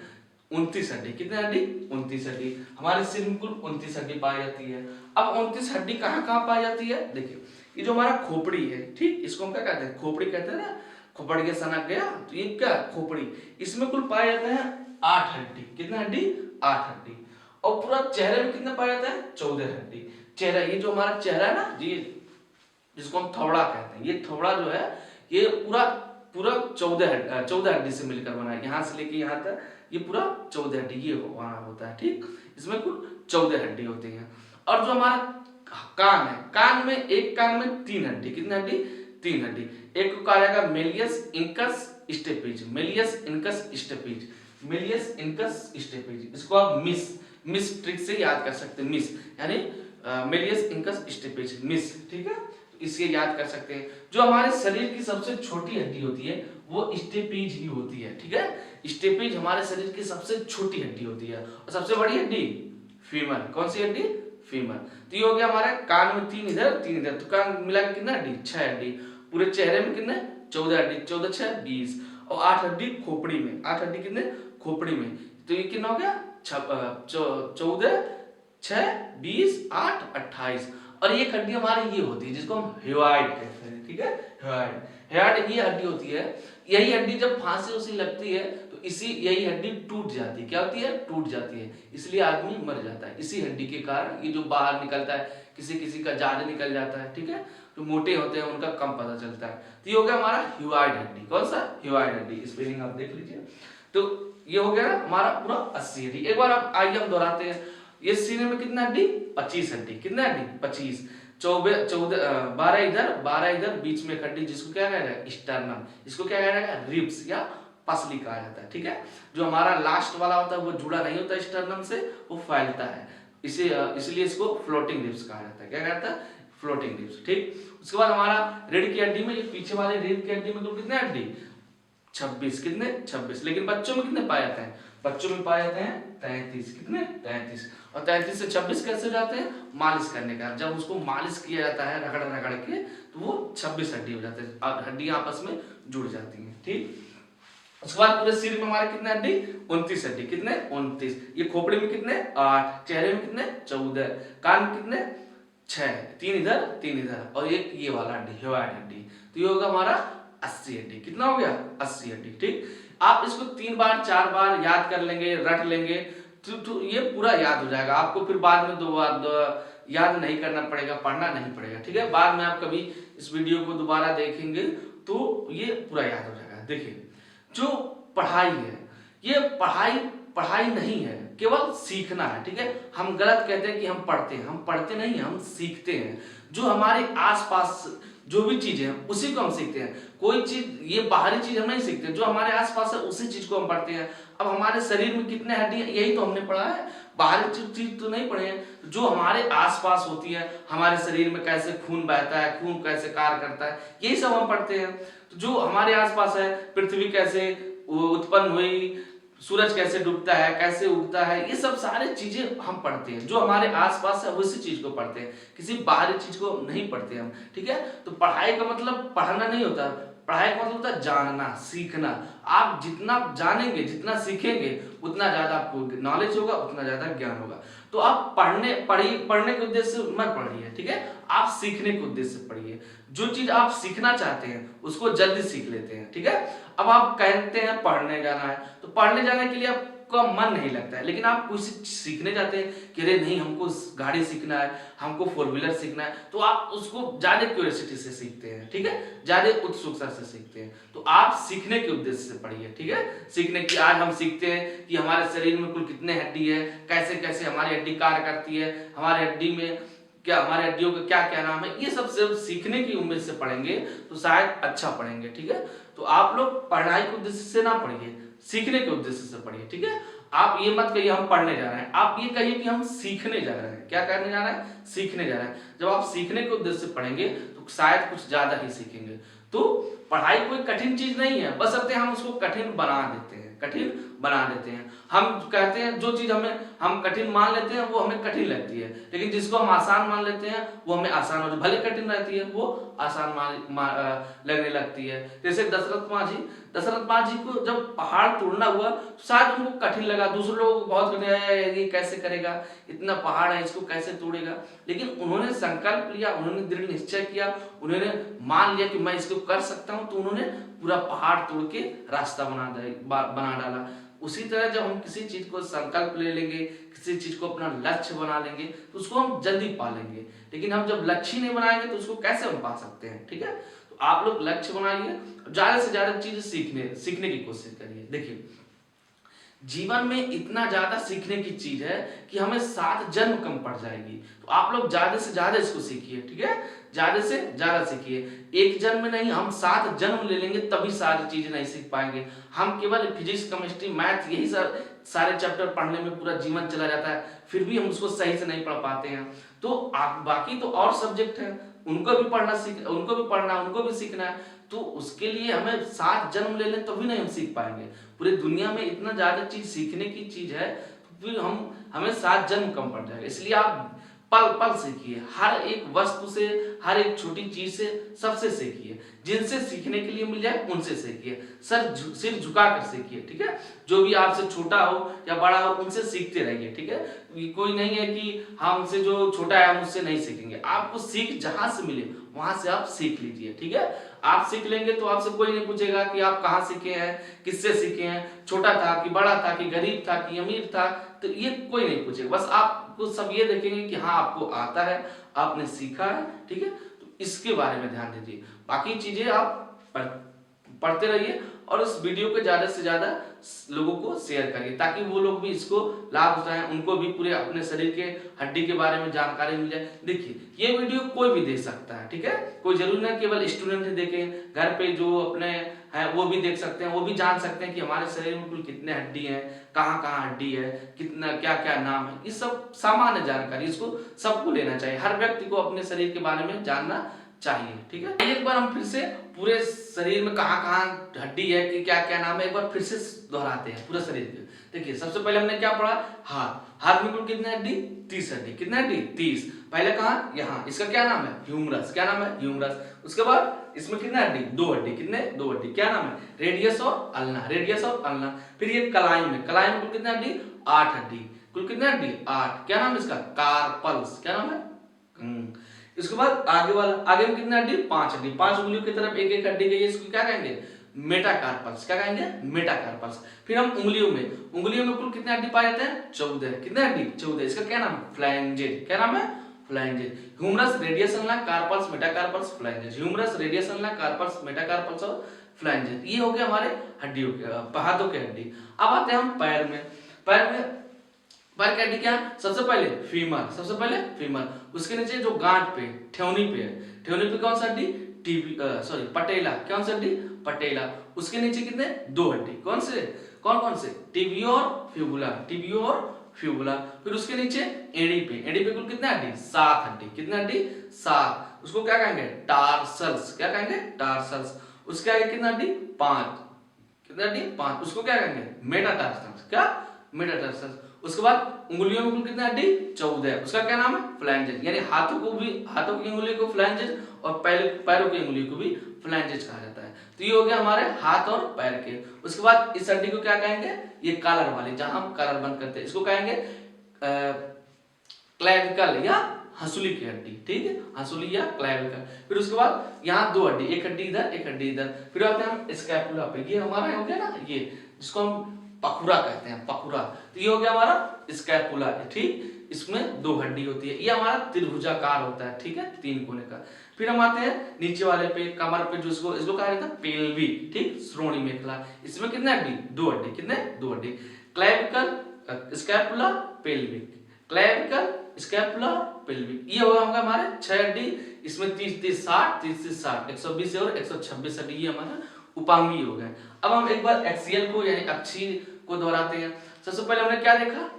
29 हड्डी। कितने हड्डी? 29 हड्डी। हमारे सिर में कुल 29 हड्डी पाई जाती है। अब 29 हड्डी कहाँ कहाँ पाई जाती है? देखिए ये जो हमारा खोपड़ी है, ठीक, इसको हम क्या कहते हैं? खोपड़ी कहते हैं ना। खोपड़ के सनक गया तो ये क्या? खोपड़ी। इसमें कुल पाए जाते हैं 8 हड्डी। कितने हड्डी? 8 हड्डी। और पूरा चेहरे में कितना पाया जाता है? 14 हड्डी। चेहरा, ये जो हमारा चेहरा है ना जी, जिसको हम थोबड़ा कहते हैं, ये थोबड़ा जो है ये पूरा 14 हड्डी से मिलकर बना है। यहाँ से लेके यहाँ तक ये पूरा 14 हड्डी ये बना होता है, ठीक। इसमें कुल 14 हड्डी होती हैं। और जो हमारा कान है, कान में, एक कान में 3 हड्डी। कितने हड्डी? 3 हड्डी। एक को कहा जाएगा Méliès incus stapes. Méliès incus stapes, Méliès incus stapes. इसको आप मिस ट्रिक से याद कर सकते हैं। मिस यानी मेलियस इंकस स्टेपिज, मिस, ठीक है, इसे याद कर सकते हैं। जो हमारे शरीर की सबसे छोटी हड्डी होती है वो स्टेपिज ही होती है, ठीक है। स्टेपिज हमारे शरीर की सबसे छोटी हड्डी होती है। और सबसे बड़ी हड्डी फीमर। कौन सी हड्डी? फीमर। तो ये हो गया हमारे कान में 3 इधर 3 इधर, तो कान मिला के कितना हड्डी? 6 हड्डी। पूरे चेहरे में कितने? 14 हड्डी। 14 6 20। और 8 हड्डी खोपड़ी में। 8 हड्डी कितने? खोपड़ी में। तो ये कितना हो गया? 14 6 20 8 28। और एक हड्डी हमारी ये होती है जिसको हम हेवाइड कहते हैं, ठीक है। हेवाइड ये हड्डी होती है। यही हड्डी जब फांसी उसी लगती है तो यही हड्डी टूट जाती है। क्या होती है? टूट जाती है। इसलिए आदमी मर जाता है। इसी हड्डी के कारण ये जो बाहर निकलता है, किसी का ज्यादा निकल जाता है, ठीक है। जो मोटे होते हैं उनका कम पता चलता है। तो ये हो गया हमारा हेवाइड हड्डी। कौन सा? हेवाइड हड्डी। स्पेलिंग आप देख लीजिए। तो ये हो गया हमारा पूरा 80 हड्डी। एक बार आप आइए हम दोहराते हैं। ये सीने में कितना हड्डी? 25 हड्डी। कितना हड्डी? 25। 12 इधर, बीच में हड्डी जिसको क्या कहा जाएगा? स्टर्नम। इसको क्या कहा जाएगा? रिब्स या पसली कहा जाता है, ठीक है। जो हमारा लास्ट वाला होता है वो जुड़ा नहीं होता स्टर्नम से, वो फैलता है। इसलिए इसको फ्लोटिंग रिब्स कहा जाता है। क्या कहता है? फ्लोटिंग रिब्स, ठीक। उसके बाद हमारा रीढ़ की हड्डी में, ये पीछे वाले रीढ़ की हड्डी में तो कितने हड्डी? 26। कितने? 26। लेकिन बच्चों में कितने पाए जाते हैं? बच्चों में पाए जाते हैं 33। कितने? 33। और 33 से 26 कैसे हो जाते हैं? मालिश करने का। जब उसको मालिश किया जाता है रगड़ रगड़ के तो वो 26 हड्डी हो जाते हैं और हड्डियां आपस में जुड़ जाती हैं, ठीक। उसके बाद पूरे सिर में हमारे कितने हड्डी? 29 हड्डी। कितने? 29। ये खोपड़ी में कितने? 8। चेहरे में कितने? 14। कान में कितने? 6। 3 इधर 3 इधर। और एक ये वाला हड्डी हेवाइड हड्डी। तो ये होगा हमारा 80 हड्डी। कितना हो गया? 80 हड्डी, ठीक। आप इसको 3 बार 4 बार याद कर लेंगे, रट लेंगे तो ये पूरा याद हो जाएगा। आपको फिर बाद में 2 बार याद नहीं करना पड़ेगा, पढ़ना नहीं पड़ेगा, ठीक है। बाद में आप कभी इस वीडियो को दोबारा देखेंगे तो ये पूरा याद हो जाएगा। देखिए जो पढ़ाई है ये पढ़ाई नहीं है, केवल सीखना है, ठीक है। हम गलत कहते हैं कि हम पढ़ते नहीं, हम सीखते हैं। जो हमारे आसपास जो भी चीज है उसी को हम सीखते हैं। कोई चीज, ये बाहरी चीज हम नहीं सीखते, जो हमारे आसपास है उसी चीज को हम पढ़ते हैं। अब हमारे शरीर में कितने हड्डी है यही तो हमने पढ़ा है, बाहरी चीज तो नहीं पढ़े हैं। जो हमारे आसपास होती है, हमारे शरीर में कैसे खून बहता है, खून कैसे कार्य करता है, यही सब हम पढ़ते हैं। तो जो हमारे आसपास है, पृथ्वी कैसे उत्पन्न हुई, सूरज कैसे डूबता है, कैसे उगता है, ये सब सारे चीजें हम पढ़ते हैं। जो हमारे आसपास है उसी चीज को पढ़ते हैं, किसी बाहरी चीज को नहीं पढ़ते हम, ठीक है। तो पढ़ाई का मतलब पढ़ना नहीं होता, पढ़ाई का मतलब होता है जानना, सीखना। आप जितना जानेंगे, जितना सीखेंगे, उतना ज्यादा आपको नॉलेज होगा, उतना ज्यादा ज्ञान होगा। तो आप पढ़ने के उद्देश्य से मत पढ़िए, ठीक है। आप सीखने के उद्देश्य से पढ़िए। जो चीज आप सीखना चाहते हैं उसको जल्दी सीख लेते हैं, ठीक है। अब आप कहते हैं पढ़ने जाना है, तो पढ़ने जाने के लिए आप का मन नहीं लगता है। लेकिन आप कुछ सीखने जाते हैं कि अरे नहीं हमको गाड़ी सीखना है, हमको 4 व्हीलर सीखना है, तो आप उसको ज्यादा क्यूरियोसिटी से सीखते हैं, ठीक है, ज्यादा उत्सुकता से सीखते हैं। तो आप सीखने के उद्देश्य से पढ़िए, ठीक है, सीखने की। आज हम सीखते हैं कि हमारे शरीर में कुल कितने हड्डी है, कैसे कैसे हमारी हड्डी कार्य करती है, हमारे हड्डी में क्या, हमारे हड्डियों का क्या क्या नाम है, ये सब सिर्फ सीखने की उम्मीद से पढ़ेंगे तो शायद अच्छा पढ़ेंगे, ठीक है। तो आप लोग पढ़ाई के उद्देश्य से ना पढ़िए, सीखने के उद्देश्य से पढ़िए, ठीक है। आप ये मत कहिए हम पढ़ने जा रहे हैं, आप ये कहिए कि हम सीखने जा रहे हैं। क्या करने जा रहे हैं? सीखने जा रहे हैं। जब आप सीखने के उद्देश्य से पढ़ेंगे तो शायद कुछ ज्यादा ही सीखेंगे। तो पढ़ाई कोई कठिन चीज नहीं है, बस अब हम उसको कठिन बना देते हैं, कठिन बना देते हैं। हम कहते हैं जो चीज हमें हम कठिन मान लेते हैं वो हमें कठिन लगती है, लेकिन जिसको हम आसान मान लेते हैं वो हमें आसान हो, भले कठिन रहती है वो आसान लगने लगती है। जैसे दशरथ माँ जी को जब पहाड़ तोड़ना हुआ तो शायद उनको कठिन लगा, दूसरे लोगों को बहुत कठिन है, ये कैसे करेगा, इतना पहाड़ है इसको कैसे तोड़ेगा। लेकिन उन्होंने संकल्प लिया, उन्होंने दृढ़ निश्चय किया, उन्होंने मान लिया कि मैं इसको कर सकता हूं, तो उन्होंने पूरा पहाड़ तोड़ के रास्ता बना डाला। उसी तरह जब हम किसी चीज को संकल्प ले लेंगे, किसी चीज को अपना लक्ष्य बना लेंगे तो उसको हम जल्दी पा लेंगे। लेकिन हम जब लक्ष्य ही नहीं बनाएंगे तो उसको कैसे हम पा सकते हैं, ठीक है। तो आप लोग लक्ष्य बनाइए, ज्यादा से ज्यादा चीजें सीखने की कोशिश करिए। देखिए जीवन में इतना ज्यादा सीखने की चीज है कि हमें 7 जन्म कम पड़ जाएगी। तो आप लोग ज्यादा से ज्यादा इसको सीखिए, ठीक है, ज्यादा से ज्यादा सीखिए। एक जन्म में नहीं, हम 7 जन्म ले लेंगे तभी सारी चीजें नहीं सीख पाएंगे। हम केवल फिजिक्स, केमिस्ट्री, मैथ यही सारे चैप्टर पढ़ने में पूरा जीवन चला जाता है, फिर भी हम उसको सही से नहीं पढ़ पाते हैं। तो आप बाकी तो और सब्जेक्ट है, उनको भी पढ़ना, उनको भी सीखना है। तो उसके लिए हमें 7 जन्म ले लें तभी नहीं हम सीख पाएंगे। पूरी दुनिया में इतना ज्यादा चीज सीखने की चीज है, तो फिर हमें 7 जन्म कम पड़ जाएगा। इसलिए आप पल पल सीखिए, हर एक वस्तु से, हर एक छोटी चीज से, सबसे सीखिए। जिनसे सीखने के लिए मिल जाए उनसे सीखिए, सिर झुका कर सीखिए, ठीक है। जो भी आपसे छोटा हो या बड़ा हो उनसे सीखते रहिए, ठीक है। कोई नहीं है कि हमसे जो छोटा है हम उससे नहीं सीखेंगे। आपको सीख जहां से मिले वहां से आप सीख लीजिए, ठीक है। आप सीख लेंगे तो आपसे कोई नहीं पूछेगा कि आप कहाँ सीखे हैं, किससे सीखे हैं, छोटा था कि बड़ा था कि गरीब था कि अमीर था, तो ये कोई नहीं पूछेगा। बस आपको सब ये देखेंगे कि हाँ आपको आता है, आपने सीखा है, ठीक है। तो इसके बारे में ध्यान दीजिए, बाकी चीजें आप पढ़ते रहिए और इस वीडियो को ज्यादा से ज्यादा लोगों को शेयर करिए ताकि वो लोग भी इसको लाभ उठाएं, उनको भी पूरे अपने शरीर के हड्डी के बारे में जानकारी मिल जाए। देखिए ये वीडियो कोई भी देख सकता है, ठीक है, कोई जरूरी नहीं केवल स्टूडेंट ही देखें, घर पे जो अपने है वो भी देख सकते हैं, वो भी जान सकते हैं कि हमारे शरीर में कुल कितने हड्डी हैं, कहाँ कहाँ हड्डी है, कितना क्या क्या नाम है। ये सब सामान्य जानकारी, इसको सबको लेना चाहिए, हर व्यक्ति को अपने शरीर के बारे में जानना चाहिए, ठीक है। एक बार हम फिर से पूरे शरीर में कहाँ कहाँ हड्डी है कि क्या क्या नाम है एक बार फिर से दोहराते हैं पूरे शरीर के। देखिए सबसे पहले हमने क्या पढ़ा, हाथ में कुल कितने हड्डी, 30 हड्डी, कितने हड्डी 30। पहले कहाँ, यहाँ, इसका क्या नाम है, ह्यूमरस, क्या नाम है, ह्यूमरस। उसके बाद इसमें कितने हड्डी, 2 हड्डी, कितने, 2 हड्डी, क्या नाम है, रेडियस और अल्ना, रेडियस और अल्ना। फिर ये कलाई में कुल कितने हड्डी, 8 हड्डी, कुल कितने हड्डी 8, क्या नाम है इसका, कार्पल्स, क्या नाम है। इसके बाद आगे में कितने हड्डी, 5 हड्डी, 5 उंगलियों की तरफ एक एक हड्डी गई है, इसको क्या कहेंगे, मेटाकार्पल्स, क्या कहेंगे, मेटाकार्पल्स। फिर हम उंगलियों में कुल कितने हड्डी पाए जाते हैं, 14, कितने हड्डी, 14, इसका क्या नाम है, फ्लैंजेज, क्या नाम है, phalanges. Humerus, radius ulna, carpals, metacarpals, phalanges, humerus, radius ulna, carpals, metacarpals और फ्लैंजेज। ये हो गया हमारे हड्डियों के, हाथों के हड्डी। अब आते हैं हम पैर में पैर की हड्डी क्या, सबसे पहले फीमर, उसके नीचे जो गांठ पे, ठेहुनी पे कौन सा हड्डी, पटेला, कौन सा हड्डी, पटेला। उसके नीचे कितने, 2 हड्डी, कौन कौन से, टिबियो और फ्यूबुला। फिर उसके नीचे एड़ी पे कुल कितने हड्डी, 7 हड्डी, कितने हड्डी, 7। उसको क्या कहेंगे, टार्सल्स, क्या कहेंगे, टार्सल्स। उसके आगे कितने हड्डी, 5, कितने हड्डी, 5। उसको क्या कहेंगे, मेटाटार्सल्स, क्या, मेटाटार्सल्स। उसके बाद उंगलियों में कुल कितने हड्डी, 14, उसका क्या नाम है, फ्लैंजेज। यानी हाथों की उंगलियों को फ्लैंजेज और पैरों की उंगलियों को भी फ्लैंजेज कहा जाता है। तो ये हो गया हमारे हाथ और पैर के। उसके बाद इस हड्डी को क्या कहेंगे, ये कॉलर वाली, जहां हम कॉलर बंद करते हैं, इसको कहेंगे क्लेविकल या हंसुली की हड्डी, ठीक है, हंसुली या क्लेविकल। फिर उसके बाद यहाँ 2 हड्डी, एक हड्डी इधर, एक हड्डी इधर। फिर आते हैं हम स्कैपुला पे, ये हमारा हो गया ना, ये जिसको हम पखुरा कहते हैं, पखुरा। तो ये हो गया हमारा स्कैपुला, ठीक, इसमें 2 हड्डी होती है। ये हमारा त्रिभुजाकार होता है, ठीक है, 3 कोने का। फिर हम आते हैं नीचे वाले पे, कमर पे, जो इसको कहा जाता है पेल्विक, ठीक, श्रोणि मेखला। इसमें कितने हड्डी? 2 हड्डी। कितने? 2 हड्डी। Clavicle, scapula, pelvic, clavicle, scapula, pelvic. ये होगा हमारे 6 हड्डी। इसमें 30 30 60, 30 30 60, 120 और 126 हड्डी, ये हमारा उपांगी हो गए। अब हम एक बार एक्सियल को यानी अक्षीय को दोहराते हैं। सबसे पहले हमने क्या देखा?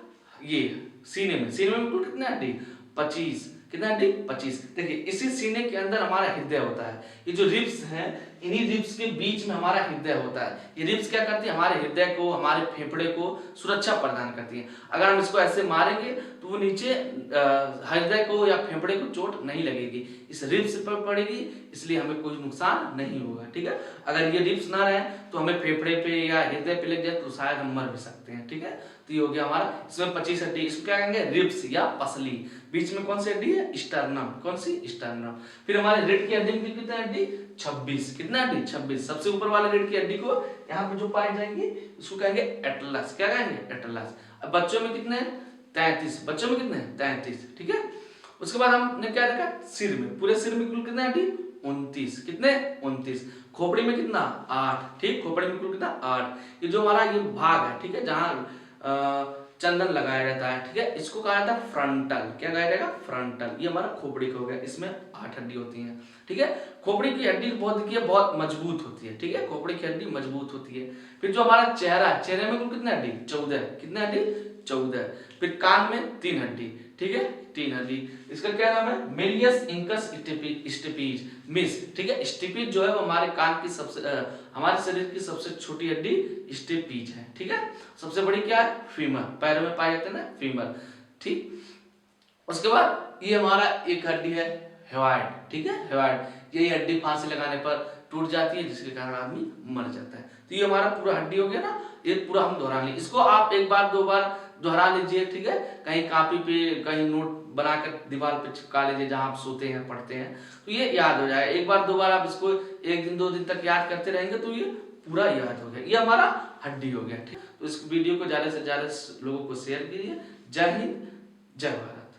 ये सीने में कुल कितने हड्डी? 25। कितने हड्डी? 25। देखिए इसी सीने के अंदर हमारा हृदय होता है। ये जो रिब्स हैं, इन्हीं रिब्स के बीच में हमारा हृदय होता है। ये रिब्स क्या करती है? हमारे हृदय को, हमारे फेफड़े को सुरक्षा प्रदान करती है। अगर हम इसको ऐसे मारेंगे तो वो नीचे हृदय को या फेफड़े को चोट नहीं लगेगी, इस रिब्स पर पड़ेगी, इसलिए हमें कोई नुकसान नहीं होगा, ठीक है। अगर ये रिब्स ना रहे तो हमें फेफड़े पे या हृदय पे लग जाए तो शायद हम मर भी सकते हैं, ठीक है। तो ये हो गया हमारा, इसमें 25 हड्डी। इसको क्या कहेंगे? रिब्स या पसली। बीच में कौन सी हड्डी है? स्टर्नम। कौन सी? स्टर्नम। फिर हमारे रीढ़ की हड्डी में कितने हड्डी? 26। कितना हड्डी? 26। सबसे ऊपर वाले रीढ़ की हड्डी को यहाँ पे जो पाई जाएंगी उसको कहेंगे एटलस। क्या कहेंगे? एटलस। अब बच्चों में कितने? 33। बच्चों में कितने? 33, ठीक है। उसके बाद हमने क्या देखा? सिर में, पूरे सिर में कुल कितने हड्डी? 29। कितने? 29। खोपड़ी में कितना? 8, ठीक, खोपड़ी में कुल कितना? 8। ये जो हमारा ये भाग है, ठीक है, जहाँ चंदन लगाया जाता है, ठीक है, इसको कहा जाता है फ्रंटल। क्या कहा जाएगा? फ्रंटल। ये हमारा खोपड़ी का हो गया। इसमें 8 हड्डी होती हैं, ठीक है। खोपड़ी की हड्डी बहुत मजबूत होती है, ठीक है, खोपड़ी की हड्डी मजबूत होती है। फिर जो हमारा चेहरा है, चेहरे में कुल कितने हड्डी? 14। कितने हड्डी? 14। फिर कान में 3 हड्डी, ठीक है, 3 हड्डी। इसका क्या नाम है? मेलियस इंकस स्टिपीज, मिस, ठीक है। स्टिपीज जो है वो हमारे कान की हमारे शरीर की सबसे छोटी हड्डी स्टिपीज है, ठीक है। सबसे बड़ी क्या है? फीमर। पैरों में पाए जाते हैं ना, फीमर, ठीक। उसके बाद ये हमारा एक हड्डी है हेवाइड, ठीक है, हेवाइड। यही हड्डी फांसी लगाने पर टूट जाती है, जिसके कारण आदमी मर जाता है। तो ये हमारा पूरा हड्डी हो गया ना, ये पूरा हम दोहरा लें। इसको आप 1 बार 2 बार दोहरा लीजिए, ठीक है। कहीं कॉपी पे, कहीं नोट बनाकर दीवार पे चिपका लीजिए, जहां आप सोते हैं, पढ़ते हैं, तो ये याद हो जाए। 1 बार 2 बार आप इसको 1 दिन 2 दिन तक याद करते रहेंगे तो ये पूरा याद हो गया। ये हमारा हड्डी हो गया, ठीक। तो इस वीडियो को ज्यादा से ज्यादा लोगों को शेयर कीजिए। जय हिंद, जय भारत।